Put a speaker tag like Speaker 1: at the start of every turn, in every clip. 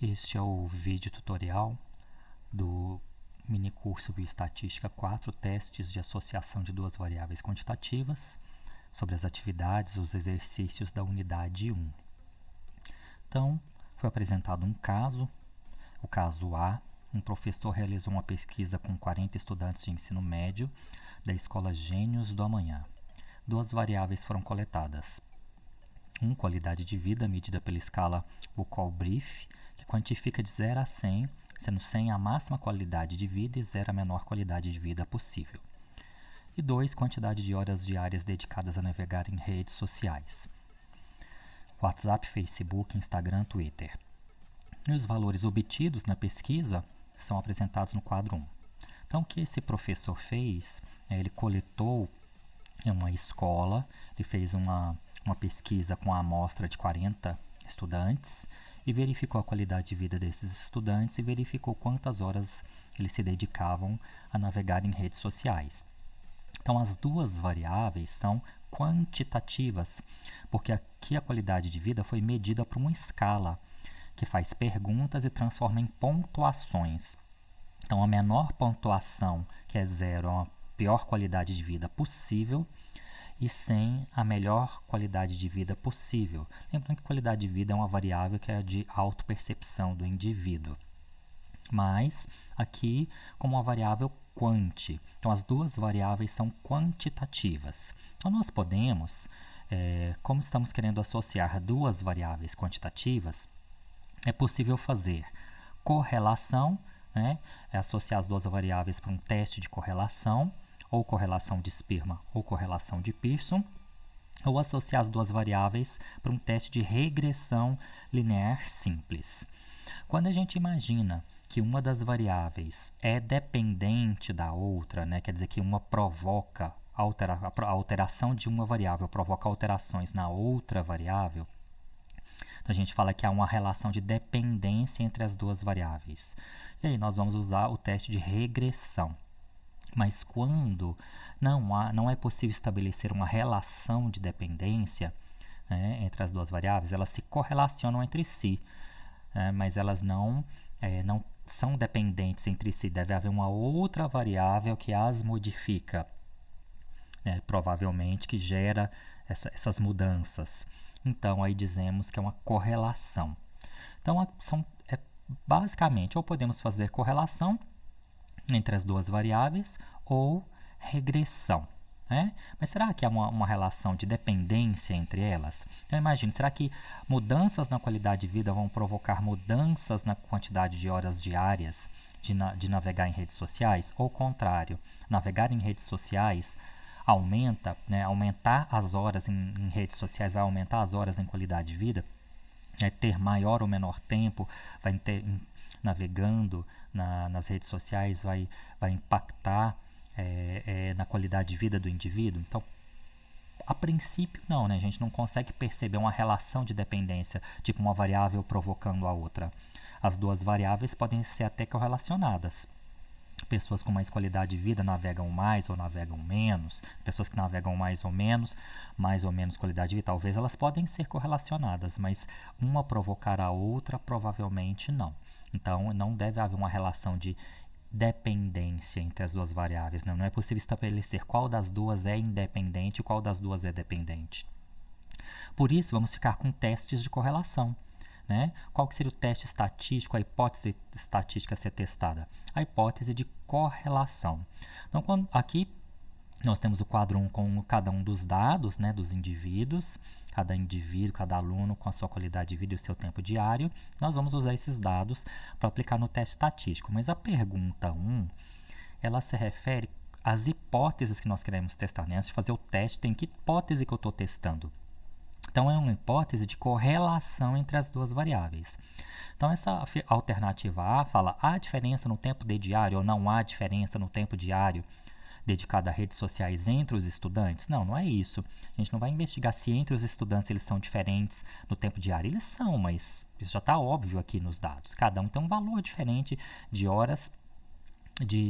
Speaker 1: Este é o vídeo tutorial do minicurso Bioestatística 4 testes de associação de duas variáveis quantitativas sobre as atividades, os exercícios da unidade 1. Então, foi apresentado um caso, o caso A. Um professor realizou uma pesquisa com 40 estudantes de ensino médio da Escola Gênios do Amanhã. Duas variáveis foram coletadas. Qualidade de vida, medida pela escala Buchholz-Brief, que quantifica de 0 a 100, sendo 100 a máxima qualidade de vida e 0 a menor qualidade de vida possível. E 2, quantidade de horas diárias dedicadas a navegar em redes sociais. WhatsApp, Facebook, Instagram, Twitter. E os valores obtidos na pesquisa são apresentados no quadro 1. Então, o que esse professor fez? Ele coletou em uma escola, ele fez uma pesquisa com a amostra de 40 estudantes e verificou a qualidade de vida desses estudantes e verificou quantas horas eles se dedicavam a navegar em redes sociais. Então, as duas variáveis são quantitativas, porque aqui a qualidade de vida foi medida por uma escala que faz perguntas e transforma em pontuações. Então, a menor pontuação, que é 0, é uma pior qualidade de vida possível, e 100 a melhor qualidade de vida possível. Lembrando que qualidade de vida é uma variável que é de autopercepção do indivíduo. Mas aqui como uma variável quanti. Então as duas variáveis são quantitativas. Então nós podemos, como estamos querendo associar duas variáveis quantitativas, é possível fazer correlação, associar as duas variáveis para um teste de correlação, ou correlação de Spearman ou correlação de Pearson, ou associar as duas variáveis para um teste de regressão linear simples. Quando a gente imagina que uma das variáveis é dependente da outra, quer dizer que uma provoca a alteração de uma variável provoca alterações na outra variável, então a gente fala que há uma relação de dependência entre as duas variáveis. E aí nós vamos usar o teste de regressão. Mas quando não é possível estabelecer uma relação de dependência entre as duas variáveis, elas se correlacionam entre si, mas elas não são dependentes entre si. Deve haver uma outra variável que as modifica, provavelmente que gera essas mudanças. Então, aí dizemos que é uma correlação. Então, basicamente, ou podemos fazer correlação entre as duas variáveis ou regressão. Mas será que há uma relação de dependência entre elas? Então imagine, será que mudanças na qualidade de vida vão provocar mudanças na quantidade de horas diárias de navegar em redes sociais? Ou o contrário, navegar em redes sociais aumentar as horas em redes sociais vai aumentar as horas em qualidade de vida? Ter maior ou menor tempo navegando nas redes sociais vai impactar na qualidade de vida do indivíduo? Então, a princípio não, a gente não consegue perceber uma relação de dependência, tipo uma variável provocando a outra. As duas variáveis podem ser até correlacionadas. Pessoas com mais qualidade de vida navegam mais ou navegam menos, pessoas que navegam mais ou menos qualidade de vida, talvez elas podem ser correlacionadas, mas uma provocar a outra provavelmente não. Então, não deve haver uma relação de dependência entre as duas variáveis. Não é possível estabelecer qual das duas é independente e qual das duas é dependente. Por isso, vamos ficar com testes de correlação. Qual que seria o teste estatístico, a hipótese estatística a ser testada? A hipótese de correlação. Então, aqui nós temos o quadro 1 com cada um dos dados, dos indivíduos, cada aluno com a sua qualidade de vida e o seu tempo diário. Nós vamos usar esses dados para aplicar no teste estatístico. Mas a pergunta 1, ela se refere às hipóteses que nós queremos testar. Antes de fazer o teste, tem que hipótese que eu estou testando? Então, é uma hipótese de correlação entre as duas variáveis. Então, essa alternativa A fala: há diferença no tempo de diário ou não há diferença no tempo diário dedicado a redes sociais entre os estudantes? Não é isso. A gente não vai investigar se entre os estudantes eles são diferentes no tempo diário. Eles são, mas isso já está óbvio aqui nos dados. Cada um tem um valor diferente de horas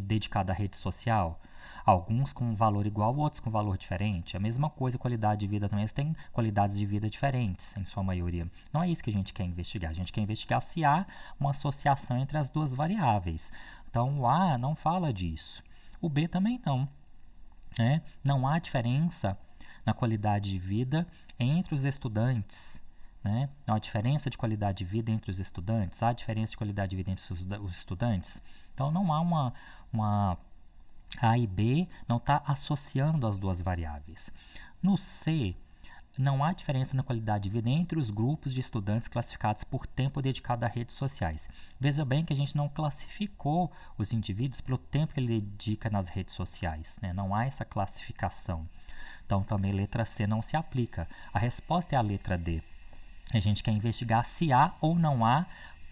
Speaker 1: dedicado à rede social. Alguns com valor igual, outros com valor diferente. A mesma coisa, qualidade de vida também, eles têm qualidades de vida diferentes, em sua maioria. Não é isso que a gente quer investigar. A gente quer investigar se há uma associação entre as duas variáveis. Então, o A não fala disso. O B também não. Né? Não há diferença na qualidade de vida entre os estudantes. Né? Não há diferença de qualidade de vida entre os estudantes. Há diferença de qualidade de vida entre os estudantes. Então, não há uma A e B, não está associando as duas variáveis. No C, não há diferença na qualidade de vida entre os grupos de estudantes classificados por tempo dedicado a redes sociais. Veja bem que a gente não classificou os indivíduos pelo tempo que ele dedica nas redes sociais. Né? Não há essa classificação. Então, também a letra C não se aplica. A resposta é a letra D. A gente quer investigar se há ou não há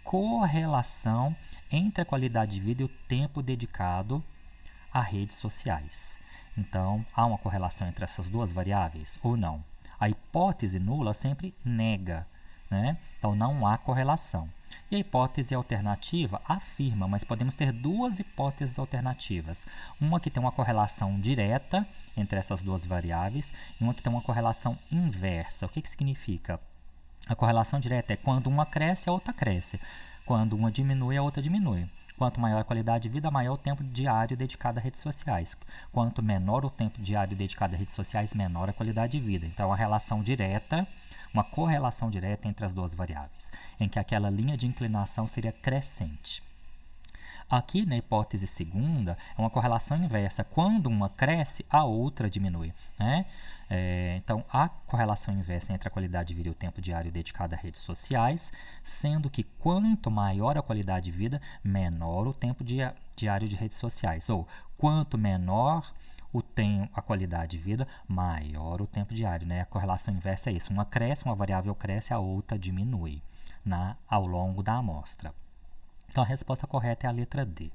Speaker 1: correlação entre a qualidade de vida e o tempo dedicado a redes sociais. Então, há uma correlação entre essas duas variáveis ou não? A hipótese nula sempre nega, né? Então, não há correlação. E a hipótese alternativa afirma, mas podemos ter duas hipóteses alternativas. Uma que tem uma correlação direta entre essas duas variáveis e uma que tem uma correlação inversa. O que significa? A correlação direta é quando uma cresce, a outra cresce. Quando uma diminui, a outra diminui. Quanto maior a qualidade de vida, maior o tempo diário dedicado a redes sociais. Quanto menor o tempo diário dedicado a redes sociais, menor a qualidade de vida. Então, a relação direta, uma correlação direta entre as duas variáveis, em que aquela linha de inclinação seria crescente. Aqui, na hipótese segunda, é uma correlação inversa. Quando uma cresce, a outra diminui. Né? Então, há correlação inversa entre a qualidade de vida e o tempo diário dedicado a redes sociais, sendo que quanto maior a qualidade de vida, menor o tempo diário de redes sociais. Ou, quanto menor a qualidade de vida, maior o tempo diário. Né? A correlação inversa é isso. Uma cresce, uma variável cresce, a outra diminui ao longo da amostra. Então, a resposta correta é a letra D.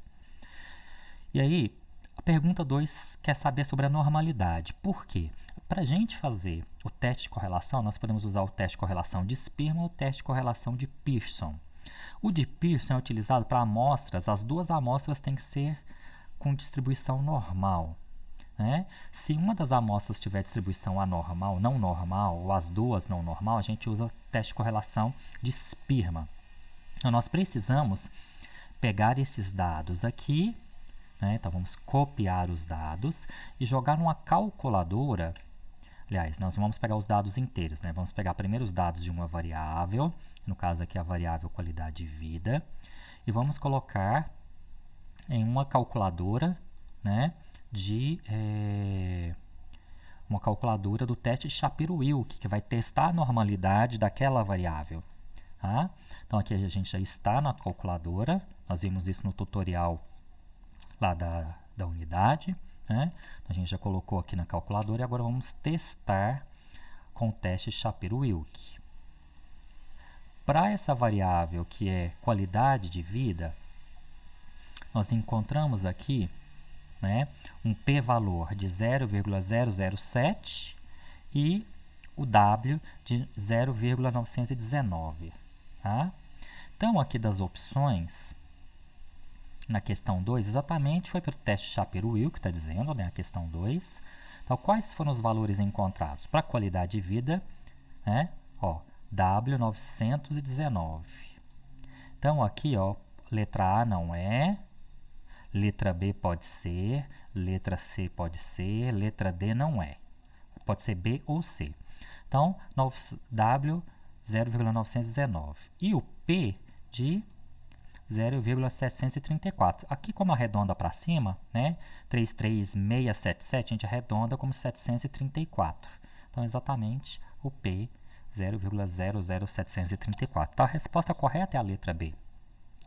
Speaker 1: E aí, a pergunta 2 quer saber sobre a normalidade. Por quê? Para a gente fazer o teste de correlação, nós podemos usar o teste de correlação de Spearman ou o teste de correlação de Pearson. O de Pearson é utilizado para amostras, as duas amostras têm que ser com distribuição normal. Né? Se uma das amostras tiver distribuição anormal, não normal, ou as duas não normal, a gente usa o teste de correlação de Spearman. Então, nós precisamos pegar esses dados aqui, né? Então, vamos copiar os dados e jogar numa calculadora. Aliás, nós vamos pegar os dados inteiros, né? Vamos pegar primeiro os dados de uma variável, no caso aqui a variável qualidade de vida, e vamos colocar em uma calculadora, né? Uma calculadora do teste Shapiro-Wilk, que vai testar a normalidade daquela variável. Tá? Então, aqui a gente já está na calculadora, nós vimos isso no tutorial lá da unidade. Né? A gente já colocou aqui na calculadora e agora vamos testar com o teste Shapiro-Wilk. Para essa variável que é qualidade de vida, nós encontramos aqui, né, um p-valor de 0,007 e o w de 0,919. Tá? Então, aqui das opções, na questão 2, exatamente foi pelo teste Shapiro-Wilk, que está dizendo, né, a questão 2. Então, quais foram os valores encontrados? Para a qualidade de vida, né, ó, W919. Então, aqui, ó, letra A não é, letra B pode ser, letra C pode ser, letra D não é. Pode ser B ou C. Então, W 0,919 e o P de 0,734. Aqui, como arredonda para cima, né, 33677, a gente arredonda como 734. Então, exatamente o P 0,00734. Então, a resposta correta é a letra B.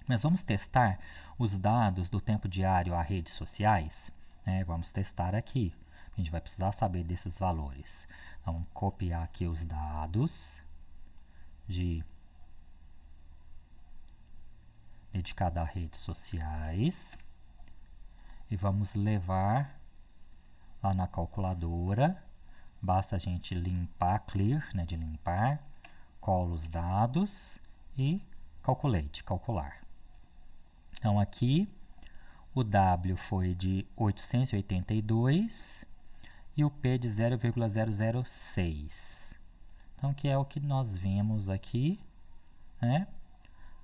Speaker 1: Mas vamos testar os dados do tempo diário a redes sociais. Né? Vamos testar aqui. A gente vai precisar saber desses valores. Então, vamos copiar aqui os dados dedicado a redes sociais e vamos levar lá na calculadora. Basta a gente limpar, clear, né, de limpar, cola os dados e calculate, calcular. Então, aqui o W foi de 882 e o P de 0,006. Então, que é o que nós vimos aqui, né?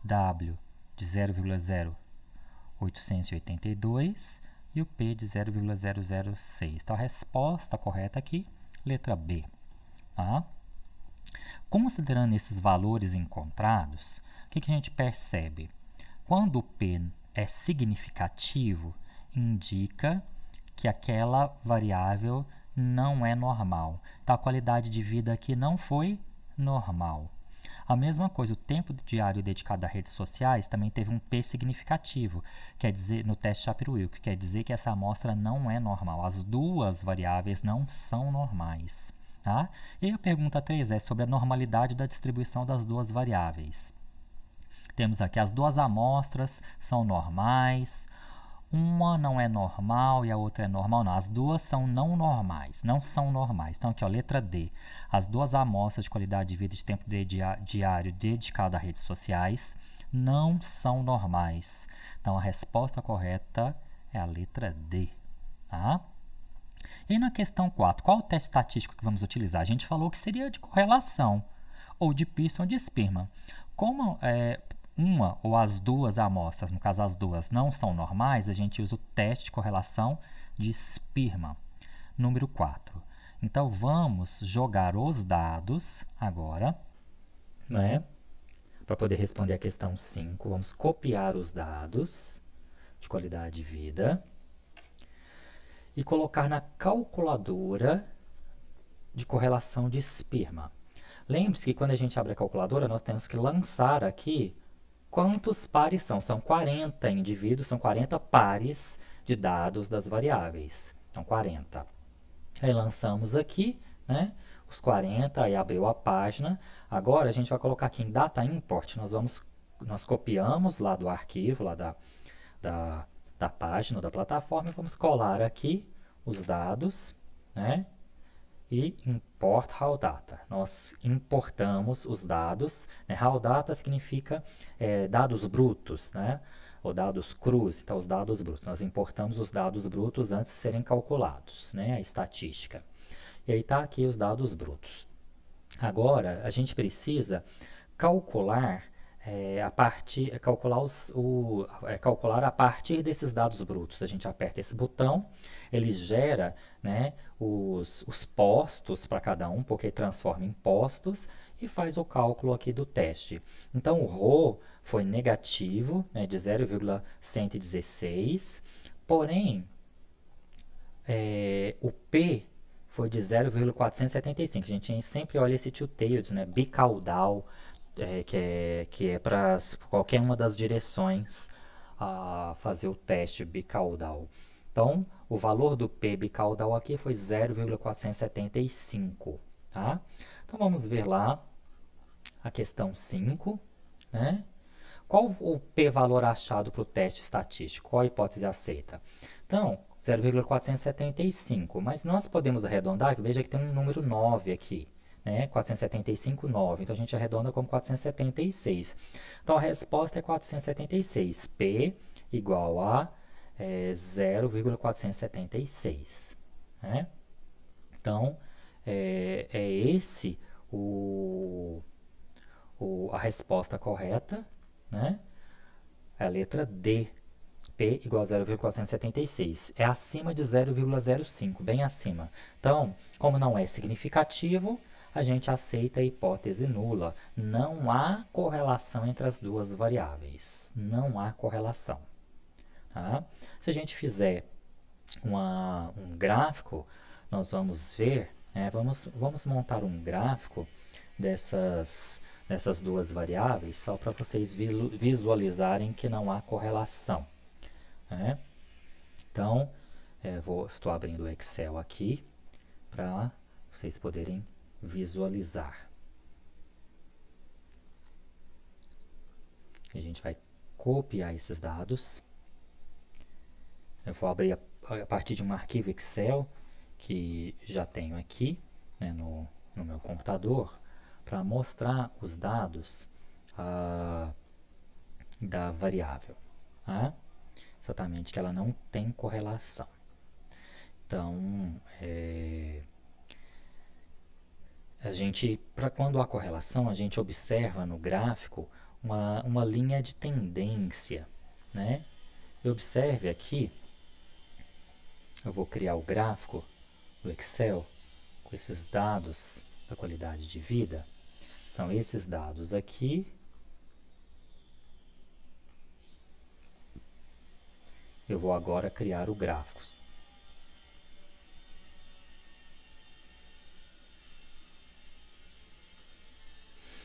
Speaker 1: W de 0,0882 e o P de 0,006. Então, a resposta correta aqui, letra B. Tá? Considerando esses valores encontrados, o que a gente percebe? Quando o P é significativo, indica que aquela variável não é normal. Então, a qualidade de vida aqui não foi normal. A mesma coisa, o tempo diário dedicado a redes sociais também teve um P significativo, quer dizer, no teste Shapiro-Wilk, quer dizer que essa amostra não é normal. As duas variáveis não são normais. Tá? E aí a pergunta 3 é sobre a normalidade da distribuição das duas variáveis. Temos aqui as duas amostras são normais, uma não é normal e a outra é normal. Não, as duas são não normais, não são normais. Então aqui, ó, letra D. As duas amostras de qualidade de vida e de tempo diário dedicado a redes sociais não são normais. Então a resposta correta é a letra D. Tá? E na questão 4, qual o teste estatístico que vamos utilizar? A gente falou que seria de correlação, ou de Pearson ou de Spearman. Como uma ou as duas amostras, no caso as duas, não são normais, a gente usa o teste de correlação de Spearman. Número 4. Então, vamos jogar os dados agora, né? Para poder responder a questão 5, vamos copiar os dados de qualidade de vida e colocar na calculadora de correlação de Spearman. Lembre-se que quando a gente abre a calculadora, nós temos que lançar aqui quantos pares são. São 40 indivíduos, são 40 pares de dados das variáveis. São 40. Aí lançamos aqui, né, os 40, aí abriu a página. Agora a gente vai colocar aqui em Data Import. Nós copiamos lá do arquivo, lá da página, da plataforma, e vamos colar aqui os dados, né? E import raw data. Nós importamos os dados, né? Raw data significa dados brutos, né? Ou dados crus, então os dados brutos. Nós importamos os dados brutos antes de serem calculados, né? A estatística. E aí está aqui os dados brutos. Agora, a gente precisa calcular calcular a partir desses dados brutos. A gente aperta esse botão, ele gera, né, os postos para cada um, porque transforma em postos, e faz o cálculo aqui do teste. Então, o ρ foi negativo, né, de 0,116, porém, o P foi de 0,475. A gente sempre olha esse two-tailed, né, bicaudal, que é para qualquer uma das direções a fazer o teste bicaudal. Então, o valor do P bicaudal aqui foi 0,475. Tá? Então, vamos ver lá a questão 5. Né? Qual o P valor achado para o teste estatístico? Qual a hipótese aceita? Então, 0,475. Mas nós podemos arredondar, que veja que tem um número 9 aqui. Né? 475, 9. Então, a gente arredonda como 476. Então, a resposta é 476. P igual a 0,476. Né? Então, esse a resposta correta. Né? É a letra D. P igual a 0,476. É acima de 0,05, bem acima. Então, como não é significativo, a gente aceita a hipótese nula. Não há correlação entre as duas variáveis. Não há correlação. Tá? Se a gente fizer um gráfico, nós vamos ver, né, vamos montar um gráfico dessas duas variáveis, só para vocês visualizarem que não há correlação. Né? Então, estou abrindo o Excel aqui para vocês poderem visualizar. A gente vai copiar esses dados. Eu vou abrir a partir de um arquivo Excel que já tenho aqui, né, no meu computador, para mostrar os dados da variável. Tá? exatamente que ela não tem correlação. Então, quando há correlação, a gente observa no gráfico uma linha de tendência, né? Observe aqui, eu vou criar o gráfico do Excel com esses dados da qualidade de vida. São esses dados aqui. Eu vou agora criar o gráfico.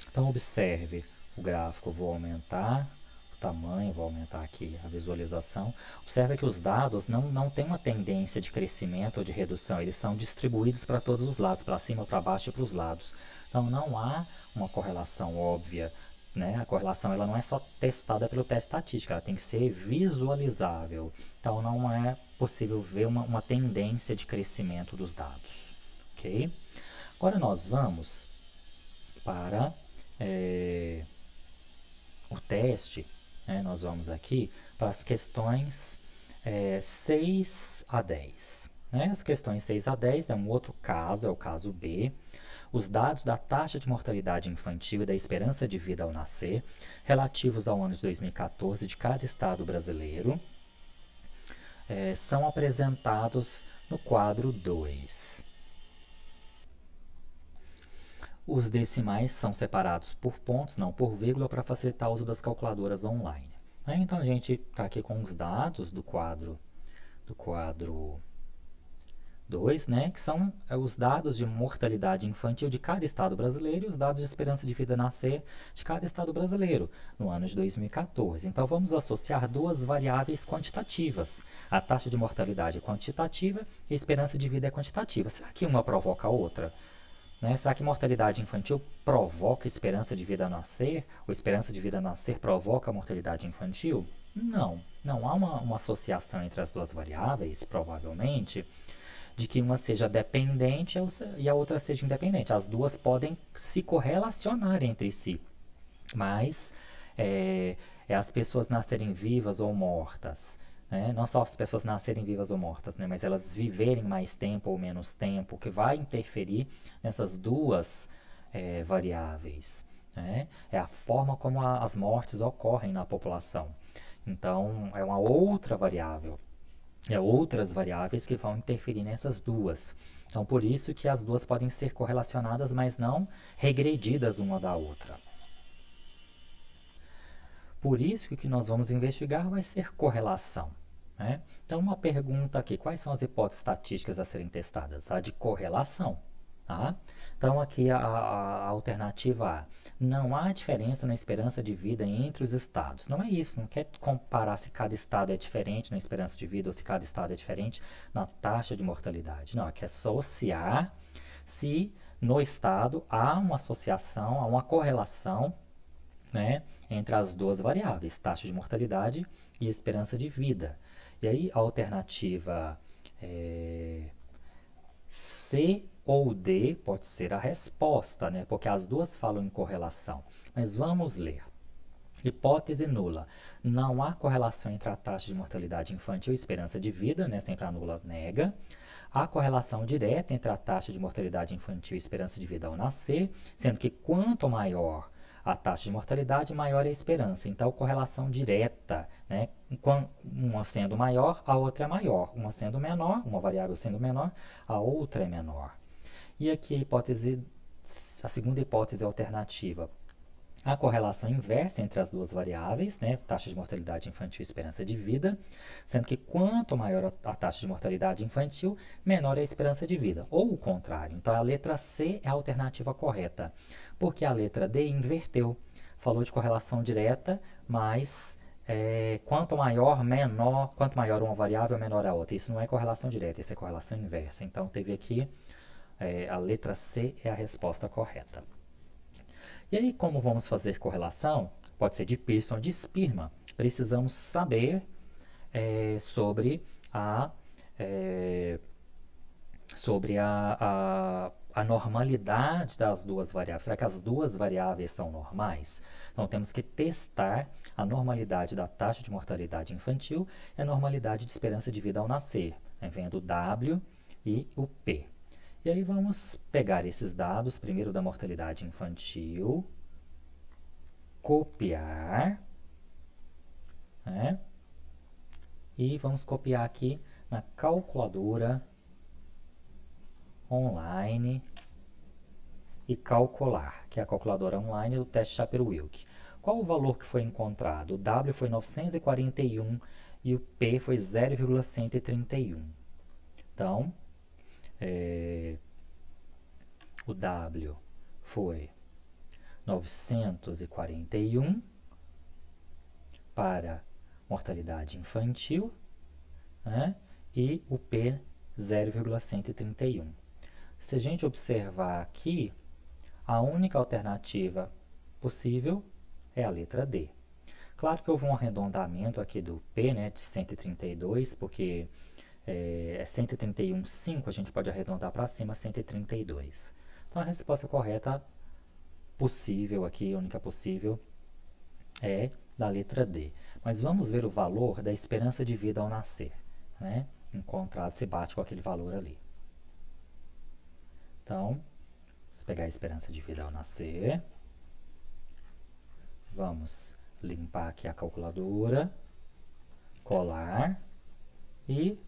Speaker 1: Então, observe o gráfico. Eu vou aumentar o tamanho, vou aumentar aqui a visualização. Observe que os dados não têm uma tendência de crescimento ou de redução. Eles são distribuídos para todos os lados, para cima, para baixo e para os lados. Então, não há uma correlação óbvia, né? A correlação ela não é só testada pelo teste estatístico, ela tem que ser visualizável. Então, não é possível ver uma tendência de crescimento dos dados. Ok? Agora, nós vamos para o teste, né? Nós vamos aqui para as questões 6 a 10. Né? As questões 6 a 10 é um outro caso, é o caso B. Os dados da taxa de mortalidade infantil e da esperança de vida ao nascer, relativos ao ano de 2014 de cada estado brasileiro, são apresentados no quadro 2. Os decimais são separados por pontos, não por vírgula, para facilitar o uso das calculadoras online. Então, a gente está aqui com os dados do quadro 2, né, que são os dados de mortalidade infantil de cada estado brasileiro e os dados de esperança de vida nascer de cada estado brasileiro no ano de 2014. Então, vamos associar duas variáveis quantitativas. A taxa de mortalidade é quantitativa e a esperança de vida é quantitativa. Será que uma provoca a outra? Né? Será que mortalidade infantil provoca esperança de vida a nascer? Ou esperança de vida a nascer provoca a mortalidade infantil? Não há uma associação entre as duas variáveis, provavelmente, de que uma seja dependente e a outra seja independente. As duas podem se correlacionar entre si, mas as pessoas nascerem vivas ou mortas, né? Não só as pessoas nascerem vivas ou mortas, né? Mas elas viverem mais tempo ou menos tempo, que vai interferir nessas duas variáveis. Né? É a forma como as mortes ocorrem na população. Então, é uma outra variável. Outras variáveis que vão interferir nessas duas. Então, por isso que as duas podem ser correlacionadas, mas não regredidas uma da outra. Por isso que o que nós vamos investigar vai ser correlação. Né? Então, uma pergunta aqui, quais são as hipóteses estatísticas a serem testadas? A de correlação. Tá? Então, aqui a alternativa A. Não há diferença na esperança de vida entre os estados. Não é isso, não quer comparar se cada estado é diferente na esperança de vida ou se cada estado é diferente na taxa de mortalidade. Não, quer associar se no estado há uma associação, há uma correlação, né, entre as duas variáveis, taxa de mortalidade e esperança de vida. E aí a alternativa C ou D pode ser a resposta, né? Porque as duas falam em correlação. Mas vamos ler. Hipótese nula. Não há correlação entre a taxa de mortalidade infantil e esperança de vida, né? Sempre a nula nega. Há correlação direta entre a taxa de mortalidade infantil e esperança de vida ao nascer, sendo que quanto maior a taxa de mortalidade, maior é a esperança. Então, correlação direta, né? Uma sendo maior, a outra é maior. Uma sendo menor, uma variável sendo menor, a outra é menor. E aqui a segunda hipótese alternativa. A correlação inversa entre as duas variáveis, né? Taxa de mortalidade infantil e esperança de vida, sendo que quanto maior a taxa de mortalidade infantil, menor é a esperança de vida, ou o contrário. Então, a letra C é a alternativa correta, porque a letra D inverteu, falou de correlação direta, mas quanto maior uma variável, menor a outra. Isso não é correlação direta, isso é correlação inversa. Então, teve aqui, a letra C é a resposta correta. E aí, como vamos fazer correlação? Pode ser de Pearson ou de Spearman. Precisamos saber sobre a a normalidade das duas variáveis. Será que as duas variáveis são normais? Então, temos que testar a normalidade da taxa de mortalidade infantil e a normalidade de esperança de vida ao nascer, né, vendo o W e o P. E aí vamos pegar esses dados, primeiro da mortalidade infantil, copiar, né, e vamos copiar aqui na calculadora online e calcular, que é a calculadora online do teste Shaper-Wilk. Qual o valor que foi encontrado? O W foi 941 e o P foi 0,131. Então, o W foi 941 para mortalidade infantil, né? E o P 0,131. Se a gente observar aqui, a única alternativa possível é a letra D. Claro que houve um arredondamento aqui do P, né, de 132, porque é 131,5, a gente pode arredondar para cima 132. Então a resposta correta possível aqui, a única possível, é da letra D. Mas vamos ver o valor da esperança de vida ao nascer, né? Encontrado se bate com aquele valor ali. Então, vamos pegar a esperança de vida ao nascer. Vamos limpar aqui a calculadora, colar e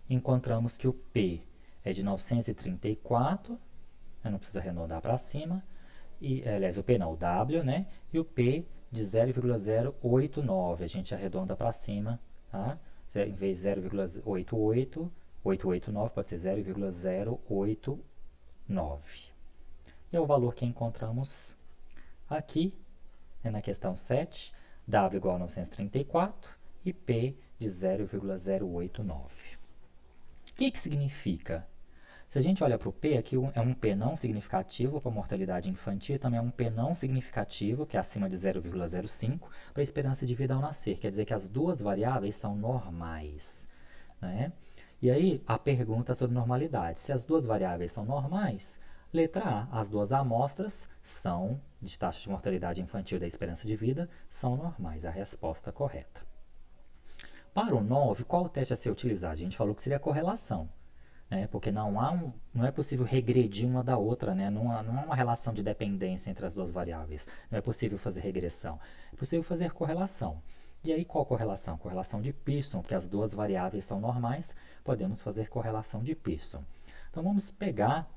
Speaker 1: encontramos que o P é de 934, não precisa arredondar para cima, e, aliás, o P não, o W, né? E o P de 0,089, a gente arredonda para cima, tá? Em vez de 0,889, pode ser 0,089. E é o valor que encontramos aqui, na questão 7, W igual a 934 e P de 0,089. O que significa? Se a gente olha para o P, aqui é um P não significativo para a mortalidade infantil, também é um P não significativo, que é acima de 0,05, para a esperança de vida ao nascer. Quer dizer que as duas variáveis são normais, né? E aí, a pergunta sobre normalidade. Se as duas variáveis são normais, letra A, as duas amostras são, de taxa de mortalidade infantil da esperança de vida, são normais. A resposta correta. Para o 9, qual o teste a ser utilizado? A gente falou que seria a correlação. Porque não é possível regredir uma da outra, né? Não há uma relação de dependência entre as duas variáveis. Não é possível fazer regressão. É possível fazer correlação. E aí, qual correlação? Correlação de Pearson, porque as duas variáveis são normais, podemos fazer correlação de Pearson. Então, vamos pegar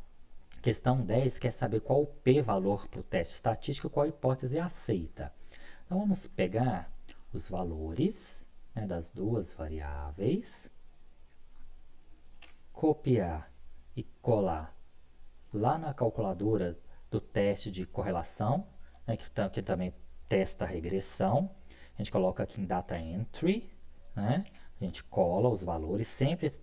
Speaker 1: questão 10, quer saber qual o p-valor para o teste estatístico, qual a hipótese aceita. Então, vamos pegar os valores, né, das duas variáveis, copiar e colar lá na calculadora do teste de correlação, né, que também testa a regressão. A gente coloca aqui em Data Entry, né, a gente cola os valores, sempre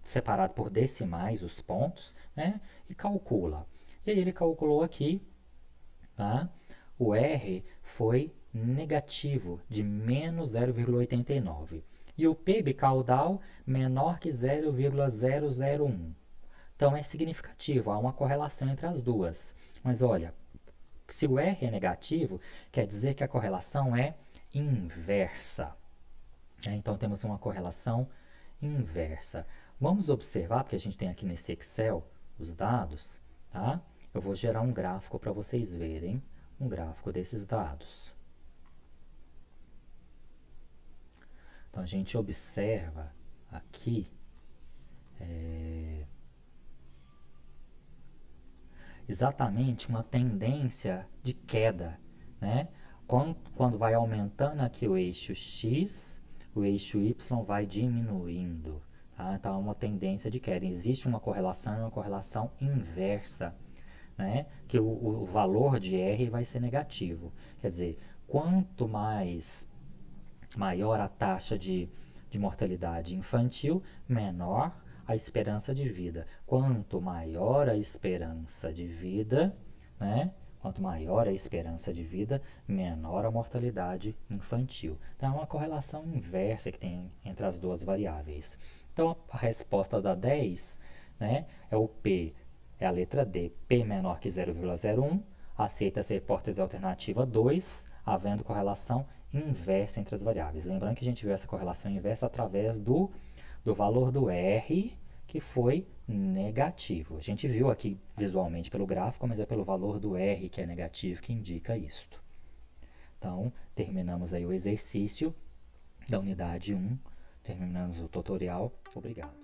Speaker 1: separado por decimais os pontos, né, e calcula. E aí ele calculou aqui, tá? O R foi negativo, de menos 0,89. E o P bicaudal menor que 0,001. Então é significativo, há uma correlação entre as duas. Mas olha, se o R é negativo, quer dizer que a correlação é inversa. Então temos uma correlação inversa. Vamos observar, porque a gente tem aqui nesse Excel os dados, tá? Eu vou gerar um gráfico para vocês verem, um gráfico desses dados. Então, a gente observa aqui exatamente uma tendência de queda, né? Quando vai aumentando aqui o eixo X, o eixo Y vai diminuindo, tá? Então, é uma tendência de queda. Existe uma correlação inversa, né? Que o valor de R vai ser negativo. Quer dizer, quanto maior a taxa de mortalidade infantil, menor a esperança de vida. Quanto maior a esperança de vida, né? Quanto maior a esperança de vida, menor a mortalidade infantil. Então, é uma correlação inversa que tem entre as duas variáveis. Então, a resposta da 10 né? É o P, é a letra D, P menor que 0,01, aceita-se a hipótese alternativa 2, havendo correlação inversa entre as variáveis. Lembrando que a gente viu essa correlação inversa através do valor do R, que foi negativo. A gente viu aqui visualmente pelo gráfico, mas é pelo valor do R, que é negativo, que indica isto. Então, terminamos aí o exercício da unidade 1, terminamos o tutorial. Obrigado.